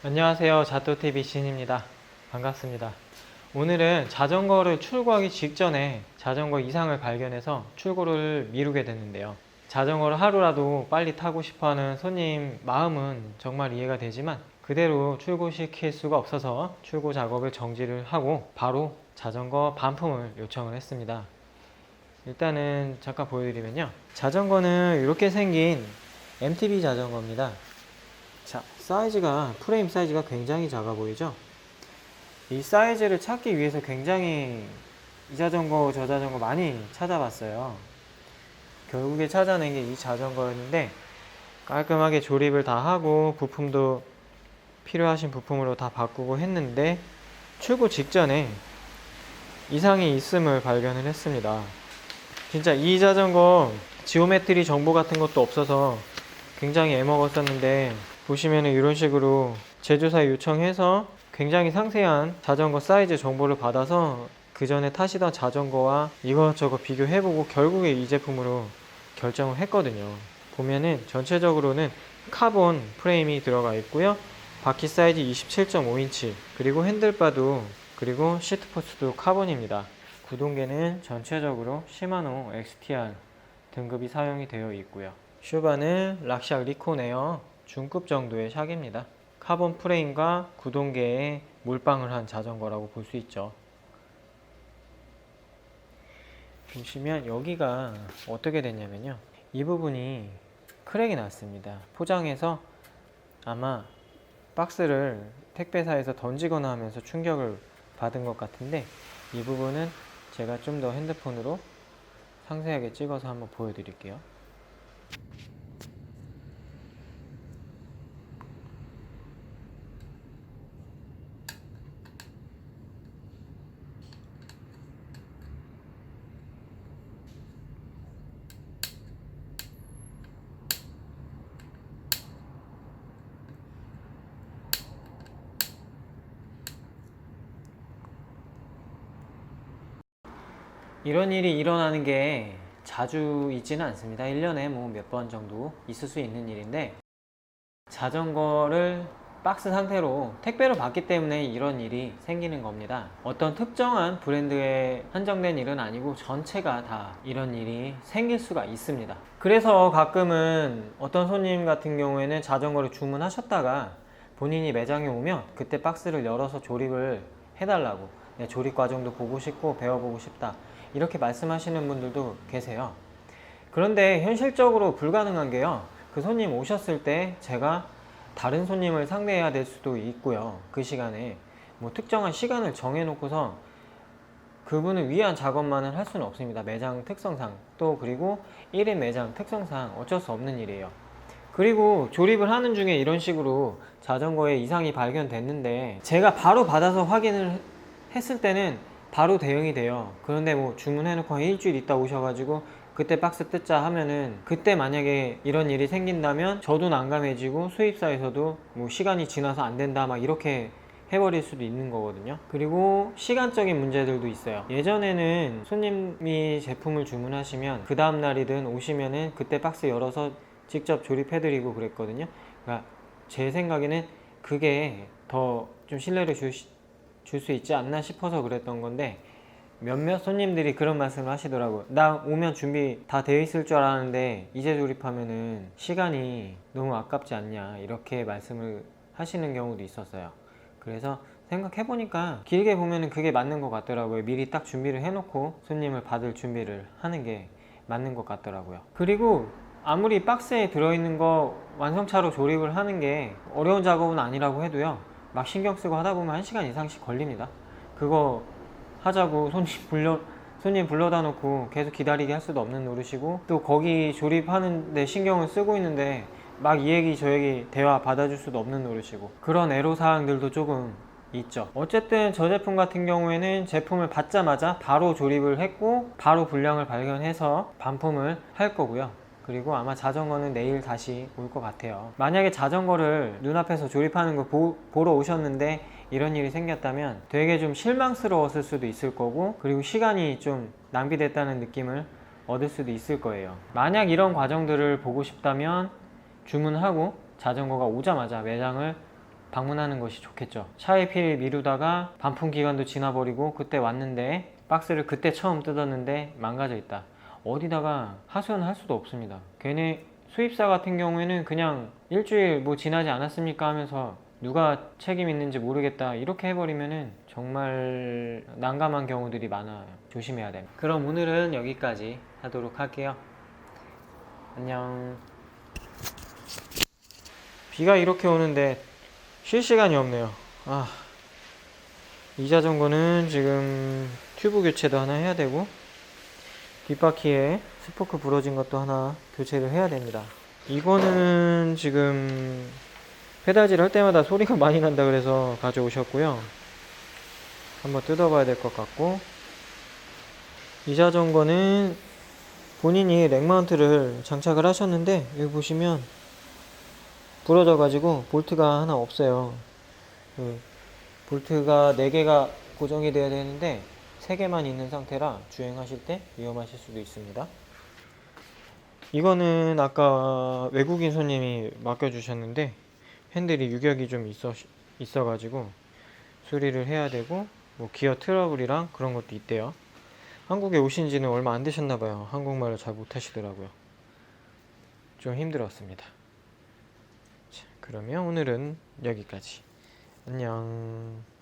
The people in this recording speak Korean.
안녕하세요. 자토TV 신입니다. 반갑습니다. 오늘은 자전거를 출고하기 직전에 자전거 이상을 발견해서 출고를 미루게 됐는데요. 자전거를 하루라도 빨리 타고 싶어하는 손님 마음은 정말 이해가 되지만 그대로 출고시킬 수가 없어서 출고 작업을 정지를 하고 바로 자전거 반품을 요청을 했습니다. 일단은 잠깐 보여드리면요, 자전거는 이렇게 생긴 MTB 자전거입니다. 자, 프레임 사이즈가 굉장히 작아 보이죠? 이 사이즈를 찾기 위해서 굉장히 이 자전거 저 자전거 많이 찾아봤어요. 결국에 찾아낸 게 이 자전거였는데, 깔끔하게 조립을 다 하고 부품도 필요하신 부품으로 다 바꾸고 했는데 출고 직전에 이상이 있음을 발견을 했습니다. 진짜 이 자전거 지오메트리 정보 같은 것도 없어서 굉장히 애먹었었는데, 보시면은 이런 식으로 제조사에 요청해서 굉장히 상세한 자전거 사이즈 정보를 받아서 그 전에 타시던 자전거와 이것저것 비교해보고 결국에 이 제품으로 결정을 했거든요. 보면은 전체적으로는 카본 프레임이 들어가 있고요, 바퀴 사이즈 27.5인치, 그리고 핸들바도, 그리고 시트포스도 카본입니다. 구동계는 전체적으로 시마노 XTR 등급이 사용이 되어 있고요. 슈바는 락샥 리콘 에어 중급 정도의 샥입니다. 카본 프레임과 구동계에 몰빵을 한 자전거라고 볼 수 있죠. 보시면 여기가 어떻게 됐냐면요, 이 부분이 크랙이 났습니다. 포장해서 아마 박스를 택배사에서 던지거나 하면서 충격을 받은 것 같은데, 이 부분은 제가 좀 더 핸드폰으로 상세하게 찍어서 한번 보여드릴게요. 이런 일이 일어나는 게 자주 있지는 않습니다. 1년에 뭐 몇 번 정도 있을 수 있는 일인데, 자전거를 박스 상태로 택배로 받기 때문에 이런 일이 생기는 겁니다. 어떤 특정한 브랜드에 한정된 일은 아니고 전체가 다 이런 일이 생길 수가 있습니다. 그래서 가끔은 어떤 손님 같은 경우에는 자전거를 주문하셨다가 본인이 매장에 오면 그때 박스를 열어서 조립을 해달라고, 조립 과정도 보고 싶고 배워보고 싶다, 이렇게 말씀하시는 분들도 계세요. 그런데 현실적으로 불가능한 게요, 그 손님 오셨을 때 제가 다른 손님을 상대해야 될 수도 있고요. 그 시간에 뭐 특정한 시간을 정해놓고서 그분을 위한 작업만을 할 수는 없습니다. 매장 특성상, 또 그리고 1인 매장 특성상 어쩔 수 없는 일이에요. 그리고 조립을 하는 중에 이런 식으로 자전거에 이상이 발견됐는데 제가 바로 받아서 확인을 했을 때는 바로 대응이 돼요. 그런데 뭐 주문해놓고 한 일주일 있다 오셔가지고 그때 박스 뜯자 하면은, 그때 만약에 이런 일이 생긴다면 저도 난감해지고 수입사에서도 뭐 시간이 지나서 안 된다 막 이렇게 해버릴 수도 있는 거거든요. 그리고 시간적인 문제들도 있어요. 예전에는 손님이 제품을 주문하시면 그 다음날이든 오시면은 그때 박스 열어서 직접 조립해드리고 그랬거든요. 그러니까 제 생각에는 그게 더 좀 신뢰를 줄 수 있지 않나 싶어서 그랬던 건데, 몇몇 손님들이 그런 말씀을 하시더라고요. 나 오면 준비 다 되어 있을 줄 알았는데 이제 조립하면은 시간이 너무 아깝지 않냐, 이렇게 말씀을 하시는 경우도 있었어요. 그래서 생각해보니까 길게 보면은 그게 맞는 것 같더라고요. 미리 딱 준비를 해놓고 손님을 받을 준비를 하는 게 맞는 것 같더라고요. 그리고 아무리 박스에 들어있는 거 완성차로 조립을 하는 게 어려운 작업은 아니라고 해도요, 막 신경 쓰고 하다 보면 1시간 이상씩 걸립니다. 그거 하자고 손님 불러다 놓고 계속 기다리게 할 수도 없는 노릇이고, 또 거기 조립하는데 신경을 쓰고 있는데 막 이 얘기 저 얘기 대화 받아줄 수도 없는 노릇이고, 그런 애로사항들도 조금 있죠. 어쨌든 저 제품 같은 경우에는 제품을 받자마자 바로 조립을 했고 바로 불량을 발견해서 반품을 할 거고요. 그리고 아마 자전거는 내일 다시 올 것 같아요. 만약에 자전거를 눈앞에서 조립하는 걸 보러 오셨는데 이런 일이 생겼다면 되게 좀 실망스러웠을 수도 있을 거고, 그리고 시간이 좀 낭비됐다는 느낌을 얻을 수도 있을 거예요. 만약 이런 과정들을 보고 싶다면 주문하고 자전거가 오자마자 매장을 방문하는 것이 좋겠죠. 차일피일 미루다가 반품 기간도 지나버리고 그때 왔는데 박스를 그때 처음 뜯었는데 망가져 있다. 어디다가 하소연할 수도 없습니다. 걔네 수입사 같은 경우에는 그냥 일주일 뭐 지나지 않았습니까 하면서 누가 책임 있는지 모르겠다 이렇게 해버리면은 정말 난감한 경우들이 많아요. 조심해야 됩니다. 그럼 오늘은 여기까지 하도록 할게요. 안녕. 비가 이렇게 오는데 쉴 시간이 없네요. 이 자전거는 지금 튜브 교체도 하나 해야 되고 뒷바퀴에 스포크 부러진 것도 하나 교체를 해야 됩니다. 이거는 지금 페달질 할 때마다 소리가 많이 난다 그래서 가져오셨고요. 한번 뜯어봐야 될 것 같고, 이 자전거는 본인이 렉마운트를 장착을 하셨는데 여기 보시면 부러져 가지고 볼트가 하나 없어요. 볼트가 4개가 고정이 되어야 되는데 3개만 있는 상태라 주행하실 때 위험하실 수도 있습니다. 이거는 아까 외국인 손님이 맡겨주셨는데 핸들이 유격이 좀 있어 가지고 수리를 해야 되고, 뭐 기어 트러블이랑 그런 것도 있대요. 한국에 오신 지는 얼마 안 되셨나 봐요. 한국말을 잘 못하시더라고요. 좀 힘들었습니다. 자, 그러면 오늘은 여기까지. 안녕.